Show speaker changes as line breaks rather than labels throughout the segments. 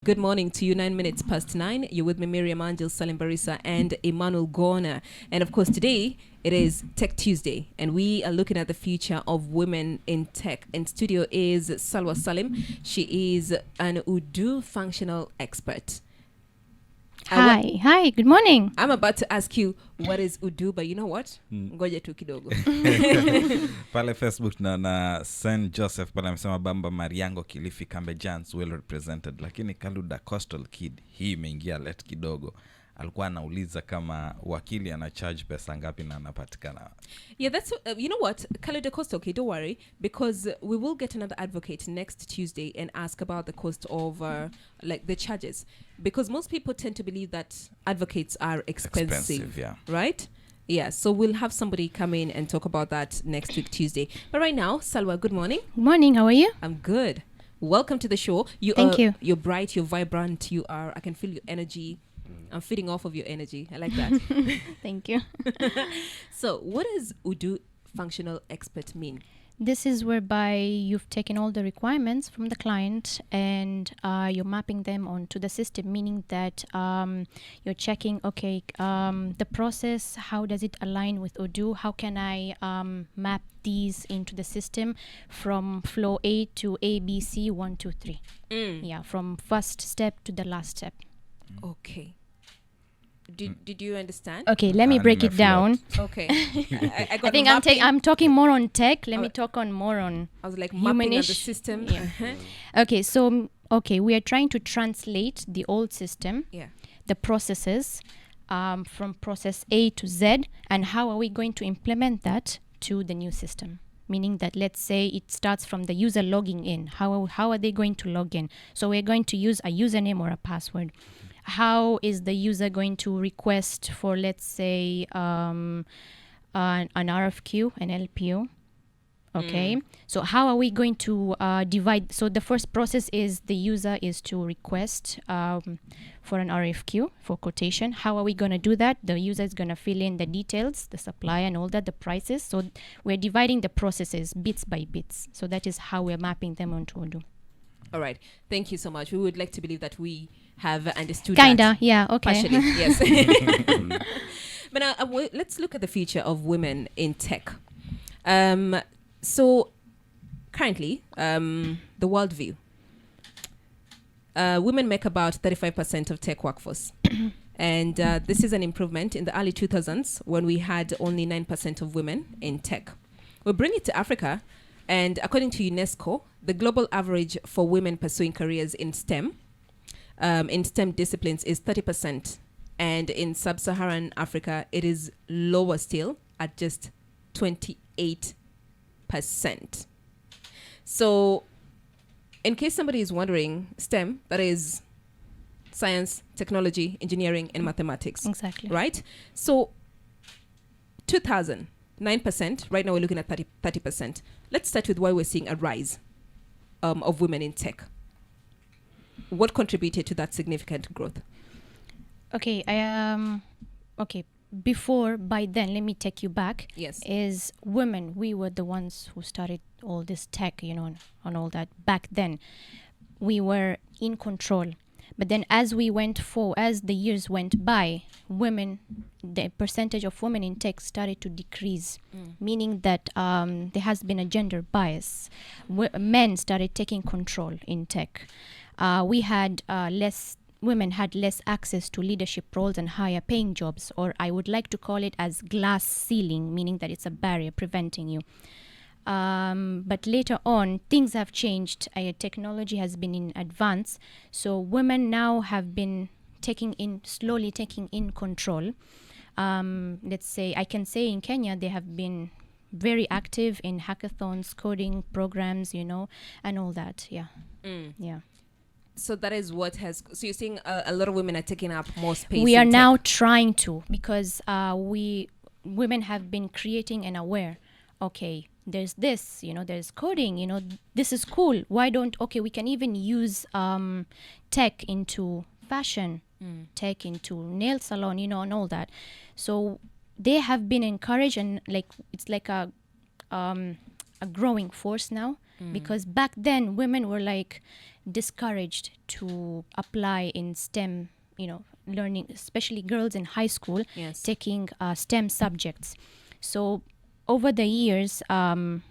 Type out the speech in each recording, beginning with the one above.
good morning to you. 9 minutes past 9. You're with me, Miriam Angel, Salim Barisa, and Emmanuel Gorna. And of course, today it is Tech Tuesday, and we are looking at the future of women in tech. In studio is Salwa Salim. She is an Odoo functional expert.
Hi, good morning.
I'm about to ask you what is Odoo, but you know what? Ngoja tu kidogo.
Pale Facebook na Saint Joseph pale amesema Bamba Mariango Kilifi Kambejans well represented, lakini Kaluda Coastal Kid hii imeingia let kidogo. Alikuwa anauliza kama wakili ana charge pesa ngapi na anapatikana.
Yeah, that's you know what, Kaluda Coastal, okay, don't worry, because we will get another advocate next Tuesday and ask about the cost of like the charges, because most people tend to believe that advocates are expensive,
yeah.
Right? Yeah, so we'll have somebody come in and talk about that next week Tuesday. But right now, Salwa, good morning.
Good morning, how are you?
I'm good. Welcome to the show.
Thank you.
You're bright, you're vibrant, I can feel your energy. I'm feeding off of your energy. I like that.
Thank you.
So what does Odoo functional expert mean?
This is whereby you've taken all the requirements from the client and you're mapping them onto the system, meaning that you're checking, the process, how does it align with Odoo? How can I map these into the system from flow A to A, B, C, 1, 2, 3. Yeah, from first step to the last step.
Okay. Did you understand?
Okay, let me break it down.
Okay. I got
I think I'm talking more on tech. Let me talk on more on
I was like mapping of the system.
Yeah. Okay, so we are trying to translate the old system, the processes from process A to Z, and how are we going to implement that to the new system? Meaning that, let's say it starts from the user logging in. How are they going to log in? So we're going to use a username or a password. How is the user going to request for, let's say, an RFQ, an LPO? Okay. So how are we going to divide? So the first process is the user is to request for an RFQ, for quotation. How are we going to do that? The user is going to fill in the details, the supply and all that, the prices. So we're dividing the processes bits by bits. So that is how we're mapping them onto Odoo.
All right. Thank you so much. We would like to believe that we have understood
Kinda, yeah, okay.
Partially, yes. But now let's look at the future of women in tech. So currently, the world view. Women make about 35% of tech workforce. And this is an improvement. In the early 2000s, when we had only 9% of women in tech. We bring it to Africa, and according to UNESCO, the global average for women pursuing careers in STEM disciplines is 30%. And in sub-Saharan Africa, it is lower still at just 28%. So in case somebody is wondering, STEM, that is science, technology, engineering, and mathematics.
Exactly.
Right? So 2000, 9%. Right now we're looking at 30%. Let's start with why we're seeing a rise of women in tech. What contributed to that significant growth?
Okay, before, by then, let me take you back.
Yes.
Is women, we were the ones who started all this tech, and all that. Back then, we were in control. But then as the years went by, the percentage of women in tech started to decrease, meaning that there has been a gender bias. Men started taking control in tech. Women had less access to leadership roles and higher paying jobs, or I would like to call it as glass ceiling, meaning that it's a barrier preventing you. But later on, things have changed. Technology has been in advance. So women now have been slowly taking in control. Let's say, I can say in Kenya, they have been very active in hackathons, coding programs, and all that. Yeah. Yeah.
So that is what has... So you're saying a lot of women are taking up more space.
We are now trying to, because women have been creating and aware. Okay, there's this, there's coding, this is cool. Why don't... Okay, we can even use tech into fashion, tech into nail salon, and all that. So they have been encouraged, and it's like a growing force now. because back then women were like discouraged to apply in STEM, learning, especially girls in high school, taking STEM subjects. So over the years, there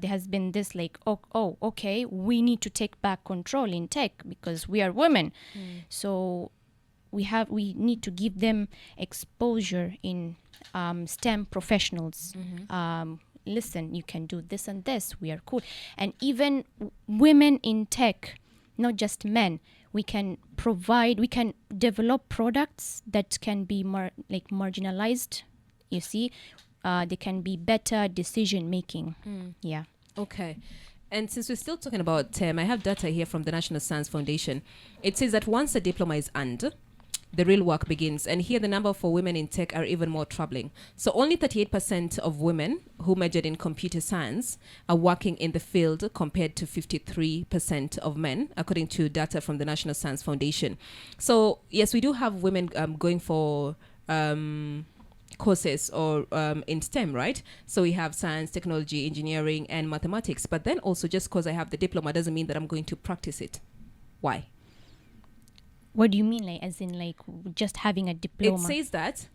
has been this like, okay, we need to take back control in tech because we are women. So we need to give them exposure in STEM professionals. Listen, you can do this and this. We are cool. And even women in tech, not just men, we can develop products that can be marginalized. You see, they can be better decision making. Yeah.
Okay. And since we're still talking about TEM, I have data here from the National Science Foundation. It says that once a diploma is earned, the real work begins. And here the number for women in tech are even more troubling. So only 38% of women who majored in computer science are working in the field compared to 53% of men, according to data from the National Science Foundation. So yes, we do have women going for courses or in STEM, right? So we have science, technology, engineering, and mathematics. But then also just because I have the diploma doesn't mean that I'm going to practice it. Why?
What do you mean, like, as in, like, just having a diploma?
It says that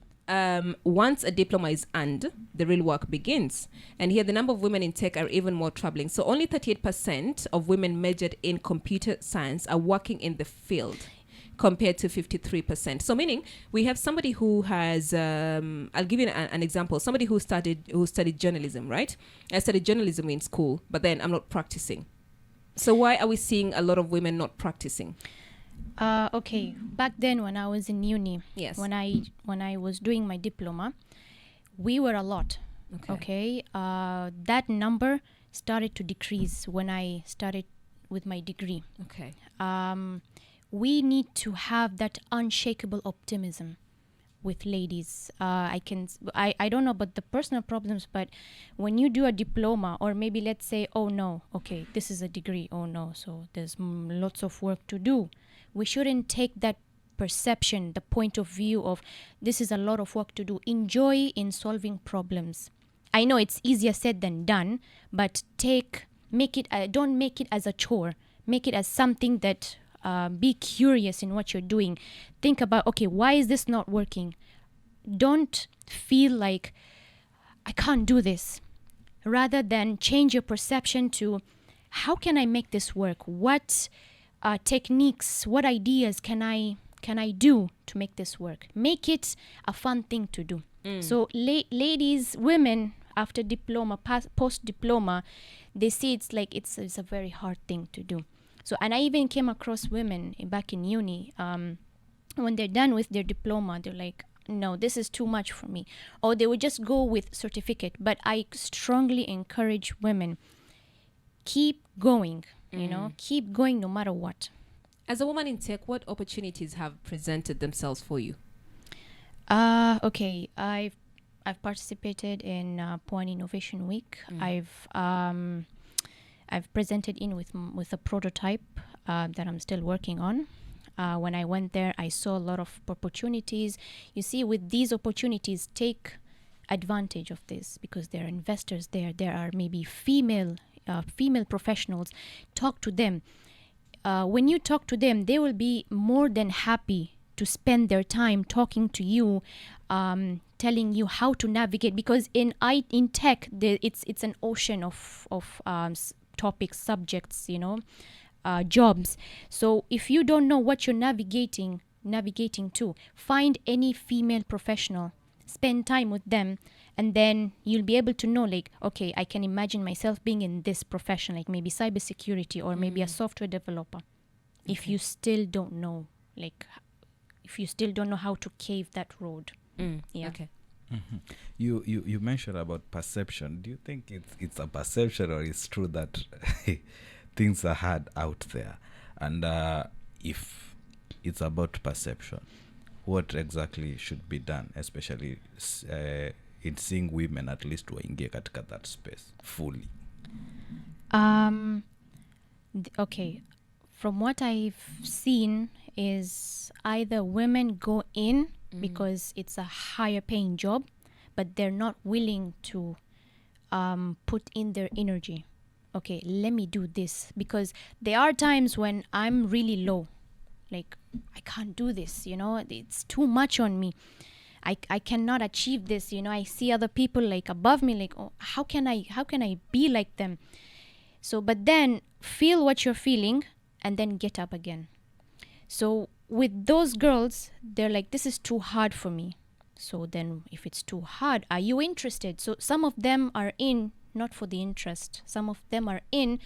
once a diploma is earned, the real work begins. And here the number of women in tech are even more troubling. So only 38% of women majored in computer science are working in the field compared to 53%. So meaning we have somebody who has, I'll give you an example. Somebody who studied journalism, right? I studied journalism in school, but then I'm not practicing. So why are we seeing a lot of women not practicing?
Okay, back then when I was in uni,
yes,
when I was doing my diploma, we were a lot. Okay, that number started to decrease when I started with my degree.
Okay.
We need to have that unshakable optimism with ladies. I don't know about the personal problems, but when you do a diploma, or maybe let's say, oh no, okay, this is a degree, oh no, so there's lots of work to do. We shouldn't take that perception, the point of view of this is a lot of work to do. Enjoy in solving problems. I know it's easier said than done, but don't make it as a chore. Make it as something that be curious in what you're doing. Think about, okay, why is this not working? Don't feel like I can't do this. Rather than change your perception to how can I make this work? What techniques, what ideas can I do to make this work? Make it a fun thing to do. So ladies, women after diploma, post diploma, they see it's like it's a very hard thing to do. So, and I even came across women back in uni, when they're done with their diploma, they're like, no, this is too much for me. Or they would just go with certificate. But I strongly encourage women, keep going, keep going no matter what.
As a woman in tech, what opportunities have presented themselves for you?
Okay, I've participated in Pwani Innovation Week. I've presented in with a prototype that I'm still working on. When I went there, I saw a lot of opportunities. You see, with these opportunities, take advantage of this because there are investors there. There are maybe female professionals. Talk to them. When you talk to them, they will be more than happy to spend their time talking to you, telling you how to navigate. Because in tech, it's an ocean of topics, subjects, jobs. So if you don't know what you're navigating to, find any female professional, spend time with them, and then you'll be able to know, like, okay, I can imagine myself being in this profession, like maybe cybersecurity or maybe a software developer. Okay. If you still don't know, how to cave that road. Yeah.
Okay.
Mm-hmm. You mentioned about perception. Do you think it's a perception, or it's true that things are hard out there? And if it's about perception, what exactly should be done, especially in seeing women at least waingie katika that space fully?
Okay, from what I've seen is either women go in because it's a higher paying job, but they're not willing to put in their energy. okay, let me do this, because there are times when I'm really low, like I can't do this, it's too much on me. I cannot achieve this, I see other people like above me, like, oh, how can I be like them? So, but then feel what you're feeling and then get up again. So with those girls, they're like, this is too hard for me. So then if it's too hard, are you interested? So some of them are in not for the interest. Some of them are in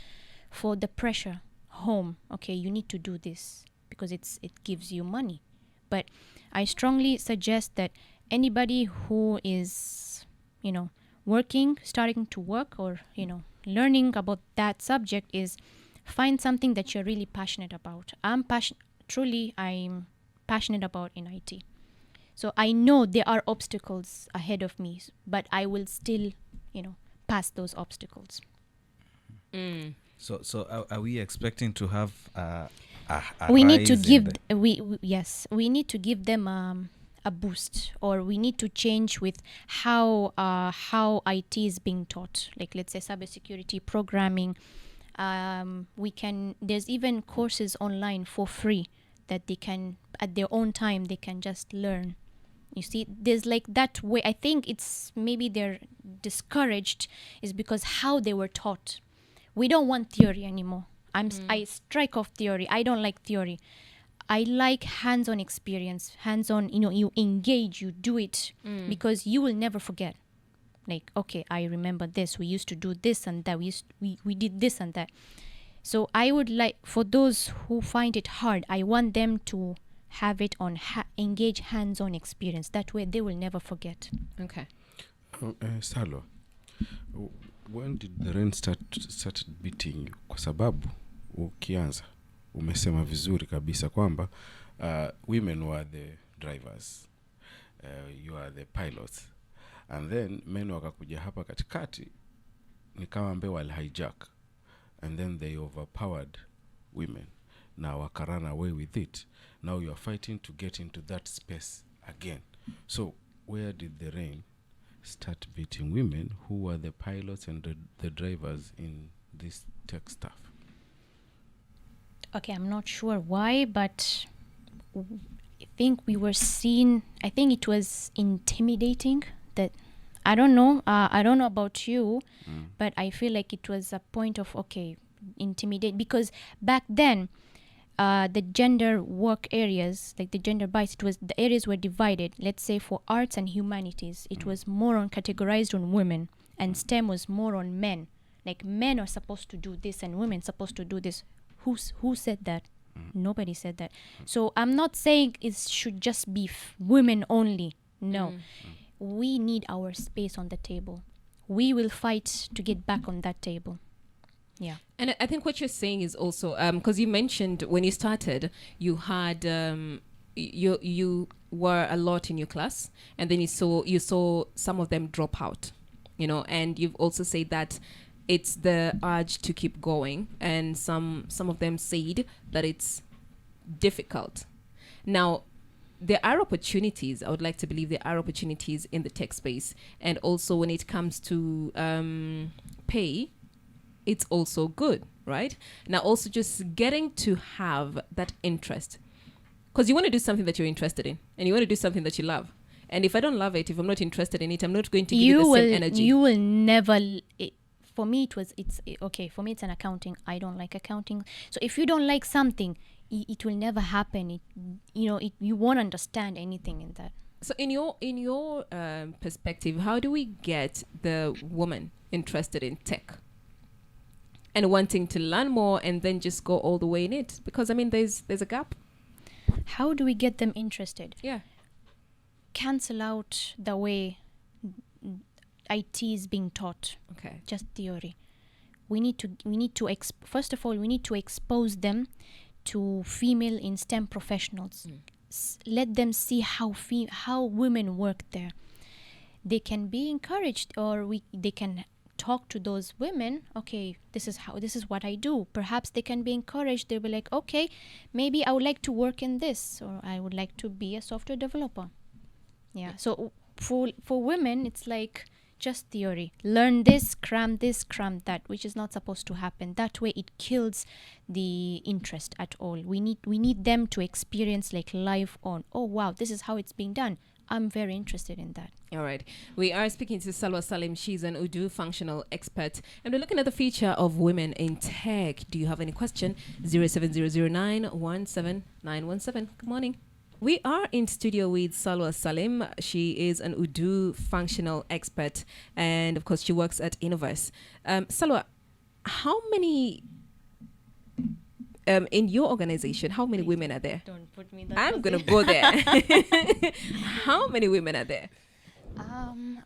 for the pressure home. Okay, you need to do this because it gives you money. But I strongly suggest that anybody who is, working, starting to work, or, learning about that subject, is find something that you're really passionate about. I'm passionate about in IT. So I know there are obstacles ahead of me, but I will still, pass those obstacles.
So are we expecting to have a
we need
rise
to
in
give
the-
yes, we need to give them a boost, or we need to change with how IT is being taught. Like, let's say cybersecurity, programming. There's even courses online for free that they can, at their own time, they can just learn. You see, there's like that way. I think it's maybe they're discouraged is because how they were taught. We don't want theory anymore. I strike off theory. I don't like theory. I like hands-on experience. Hands-on, you engage, you do it, because you will never forget. Like, okay, I remember this. We used to do this and that. We did this and that. So I would like, for those who find it hard, I want them to have it on engage hands-on experience. That way they will never forget.
Okay.
Salwa, when did the rain start beating you? Kwa sababu ukianza umesema vizuri kabisa kwamba women were the drivers, you are the pilots, and then men wakakuja hapa katikati ni kama ambaye wali hijack, and then they overpowered women. Now waka run away with it. Now you are fighting to get into that space again. So where did the rain start beating women who were the pilots and the drivers in this tech stuff?
Okay, I'm not sure why, but I think we were seen, I think it was intimidating. That I don't know about you, but I feel like it was a point of, okay, intimidate, because back then the gender work areas, like the gender bias, the areas were divided. Let's say for arts and humanities, it was more on categorized on women, and STEM was more on men. Like, men are supposed to do this and women supposed to do this. Who said that? Nobody said that. So I'm not saying it should just be women only. No. We need our space on the table. We will fight to get back on that table. Yeah.
And I think what you're saying is also, because you mentioned when you started, you had you were a lot in your class, and then you saw some of them drop out, and you've also said that it's the urge to keep going, and some of them said that it's difficult. Now, there are opportunities. I would like to believe there are opportunities in the tech space, and also when it comes to pay, it's also good, right? Now, also just getting to have that interest, because you want to do something that you're interested in, and you want to do something that you love. And if I don't love it, if I'm not interested in it, I'm not going to give you the same energy.
You will never. For me, for me, it's an accounting. I don't like accounting. So if you don't like something, it will never happen. You won't understand anything in that.
So in your perspective, how do we get the woman interested in tech and wanting to learn more and then just go all the way in it? Because, I mean, there's a gap.
How do we get them interested?
Yeah.
Cancel out the way IT is being taught.
Okay.
Just theory. We need to first of all, we need to expose them to female in STEM professionals. Let them see how women work there. They can be encouraged, or they can talk to those women. Okay, this is what I do. Perhaps they can be encouraged. They'll be like, okay, maybe I would like to work in this, or I would like to be a software developer. Yeah. So for women, it's like, just theory. Learn this, cram that, which is not supposed to happen. That way it kills the interest at all. We need them to experience like live on. Oh wow, this is how it's being done. I'm very interested in that.
All right. We are speaking to Salwa Salim. She's an Odoo functional expert. And we're looking at the future of women in tech. Do you have any question? 07009179117. Good morning. We are in studio with Salwa Salim. She is an Odoo functional expert. And of course, she works at Innoverse. Salwa, how many... in your organization, how many women are there?
Don't put me that.
I'm going to go there. How many women are there?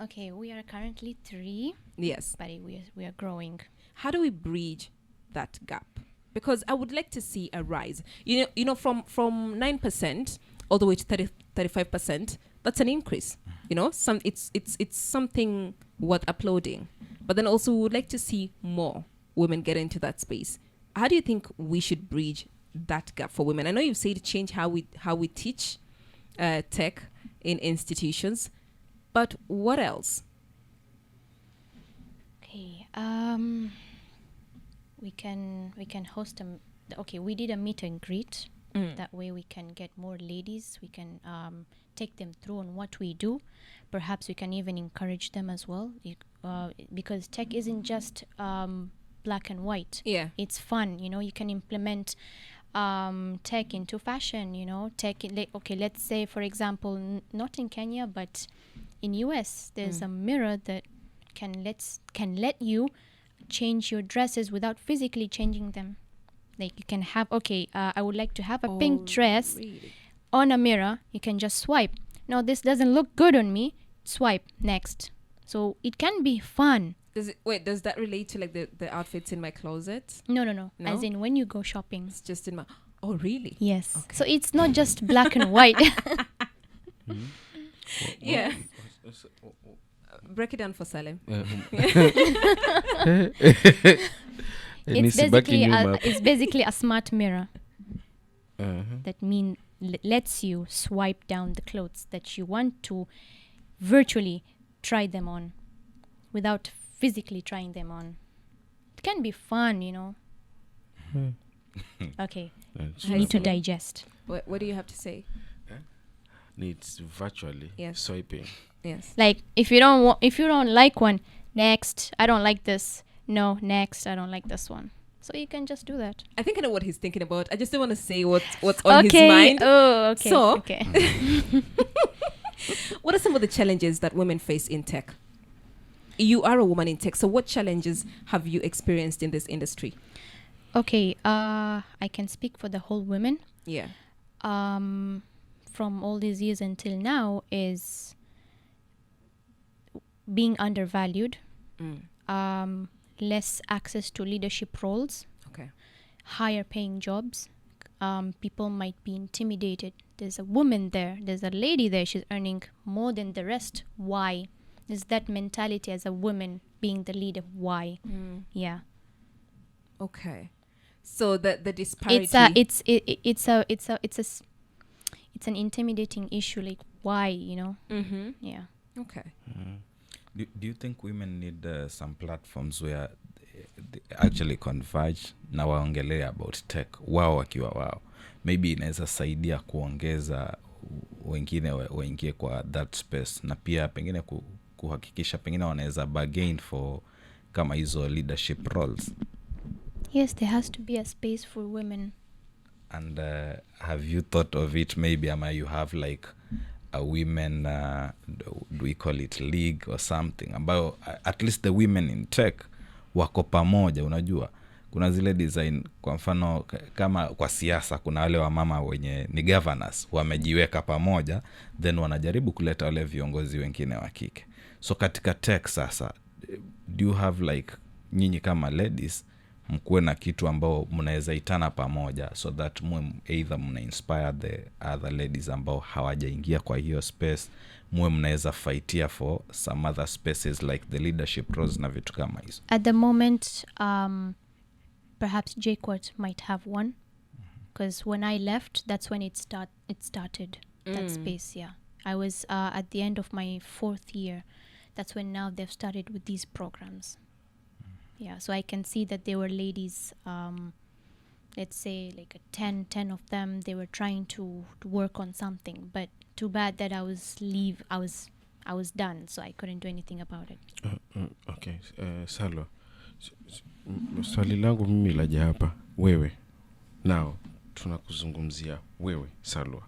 Okay, we are currently 3.
Yes.
But we are growing.
How do we bridge that gap? Because I would like to see a rise. You know, from 9% all the way to 35%. That's an increase. You know, it's something worth applauding. But then also we would like to see more women get into that space. How do you think we should bridge that gap for women? I know you've said change how we teach tech in institutions, but what else?
Okay, we can host we did a meet and greet. That way we can get more ladies. We can take them through on what we do. Perhaps we can even encourage them as well, because tech isn't just black and white.
Yeah,
it's fun. You know, you can implement tech into fashion. You know, let's say for example, not in Kenya but in US, there's a mirror that can let you change your dresses without physically changing them. Like you can have I would like to have a pink dress.
Really?
On a mirror. You can just swipe. No, this doesn't look good on me. Swipe next. So it can be fun.
Does that relate to like the outfits in my closet?
No. As in when you go shopping.
It's just in my... Oh, really?
Yes.
Okay.
So it's not just black and white.
Yeah. Break it down for Salim.
It's basically a smart mirror. That lets you swipe down the clothes that you want to virtually try them on without physically trying them on. It can be fun, you know. Okay. I need to digest.
What do you have to say?
Needs virtually swiping.
Yes.
Like if you don't like one, next. I don't like this. No, next. I don't like this one. So you can just do that.
I think I know what he's thinking about. I just don't want to say what's on his mind.
Oh, okay.
So,
okay.
What are some of the challenges that women face in tech? You are a woman in tech, so what challenges have you experienced in this industry?
Okay, I can speak for the whole women.
Yeah.
From all these years until now is being undervalued. Less access to leadership roles.
Okay.
Higher paying jobs. People might be intimidated. There's a woman there. There's a lady there. She's earning more than the rest. Why? There's that mentality as a woman being the leader. Why? Yeah.
Okay. So the disparity.
It's an intimidating issue. Like why? You know.
Mm-hmm.
Yeah.
Okay.
Do you think women need some platforms where they actually converge na waongelea about tech wao wakiwa wao? Maybe inaweza saidia kuongeza wengine waingie kwa that space, na pia pengine kuhakikisha pengine wanaweza bargain for kama hizo leadership roles.
Yes, there has to be a space for women.
And have you thought of it? Maybe you have like a women do we call it league or something, ambayo at least the women in tech wako pamoja. Unajua kuna zile design, kwa mfano kama kwa siasa kuna wale wamama wenye ni governors wamejiweka pamoja, then wanajaribu kuleta wale viongozi wengine wa kike. So katika tech sasa, do you have like nyinyi kama ladies mkuwe na kitu ambao mnaweza itana pamoja, so that either mna inspire the other ladies ambao hawajaingia kwa hiyo space, mnaweza fightia for some other spaces like the leadership roles na vitu kama hizo?
At the moment, perhaps JQuat might have one, because when I left, that's when it started that space. Yeah, I was at the end of my 4th year. that's when now they've started with these programs. Yeah, so I can see that there were ladies, let's say like 10 of them, they were trying to work on something, but too bad that I was done, so I couldn't do anything about it.
Okay, Salwa, swali langu mimi laja hapa, wewe now tunakuzungumzia wewe Salwa,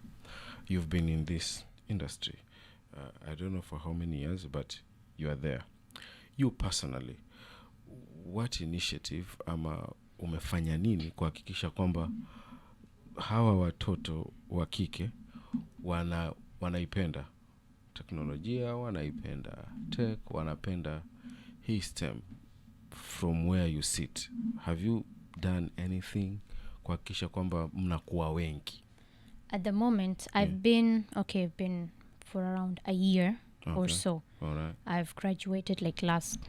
you've been in this industry I don't know for how many years, but you are there. You personally, what initiative ama umefanya nini kuhakikisha kwamba hawa watoto wa kike wanaipenda teknolojia, wanaipenda tech, wanapenda hii STEM from where you sit? Have you done anything kuhakikisha kwamba mnakuwa wengi?
At the moment, I've been for around a year or so.
All right.
I've graduated like last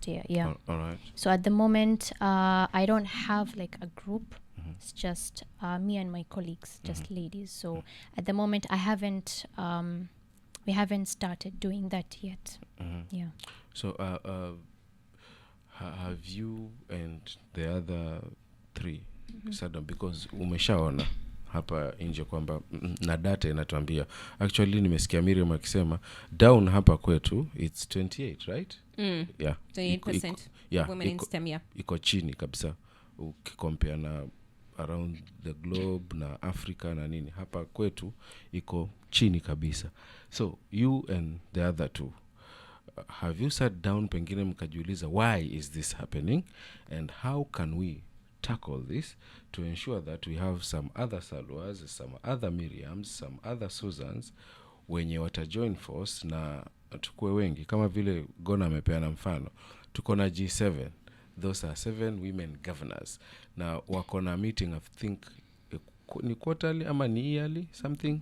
year. Yeah.
All right.
So at the moment, I don't have like a group. It's just me and my colleagues, just ladies. So at the moment, we haven't started doing that yet. Yeah.
So have you and the other three Saddam, because umeshaona hapa nje kwamba na data inatuambia, actually nimesikia Miriam akisema down hapa kwetu it's 28, right? Yeah,
28% women in STEM. Yeah,
iko chini kabisa ukikompare na around the globe na Africa na nini. Hapa kwetu iko chini kabisa. So you and the other two, have you sat down pengine mkajiuliza why is this happening and how can we tackle this to ensure that we have some other Salwas, some other Miriams, some other Susans wenye watajoin force na tukue wengi, kama vile Gona amepeana mfano. Tuko na G7, those are 7 women governors, na wako na meeting I think ni quarterly ama ni yearly something,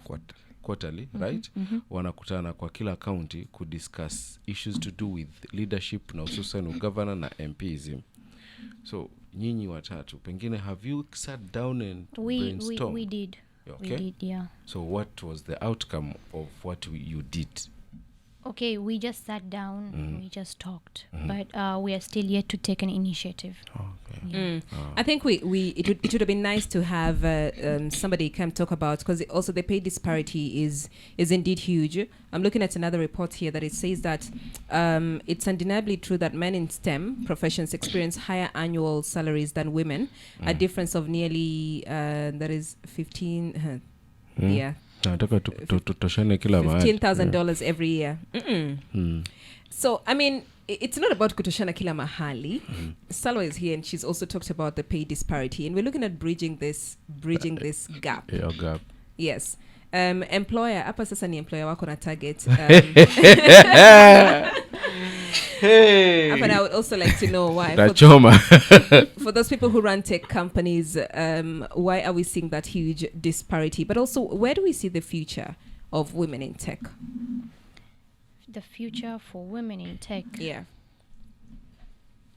quarterly, right? Wanakutana kwa kila county ku discuss issues to do with leadership na hususan governor na MPism. So nyinyi watatu pengine, have you sat down and brainstormed?
We did.
Okay.
We did, yeah.
So what was the outcome of what you did?
Okay, we just sat down, we just talked, but we are still yet to take an initiative.
Okay.
Yeah.
I think it would have been nice to have somebody come talk about, because also the pay disparity is indeed huge. I'm looking at another report here that it says that it's undeniably true that men in STEM professions experience higher annual salaries than women, a difference of nearly that is 15 yeah.
Nataka tutoshane kila mahali.
$15,000 every year. So, I mean, it's not about kutoshana kila mahali. Salwa is here and she's also talked about the pay disparity, and we're looking at bridging this gap.
Yeah, gap.
Yes. Employer, hapa sasa ni employer wako na target.
Hey.
But I would also like to know why. For those people who run tech companies, why are we seeing that huge disparity? But also, where do we see the future of women in tech?
The future for women in tech.
Yeah.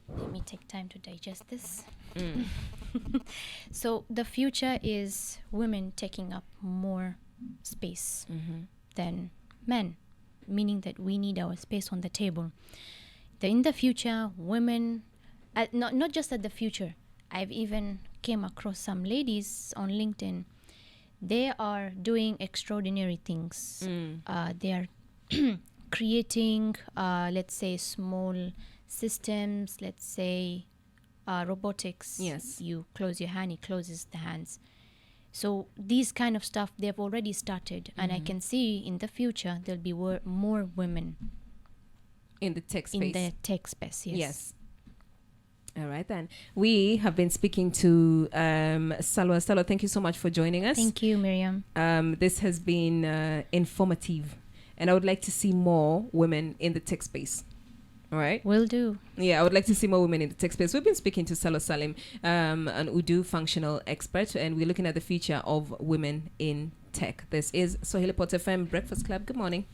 Let me take time to digest this. So the future is women taking up more space than men, meaning that we need our space on the table. In the future, women, not just at the future, I've even came across some ladies on LinkedIn. They are doing extraordinary things. They are creating, let's say, small systems, let's say robotics.
Yes.
You close your hand, it closes the hands. So these kind of stuff, they've already started. And I can see in the future, there'll be more women.
In the tech space.
In the tech space, yes.
Yes. All right, then. We have been speaking to Salwa. Salwa, thank you so much for joining us.
Thank you, Miriam.
This has been informative. And I would like to see more women in the tech space. All right?
Will do.
Yeah, I would like to see more women in the tech space. We've been speaking to Salwa Salim, an Odoo functional expert, and we're looking at the future of women in tech. This is Swahili Pot FM Breakfast Club. Good morning.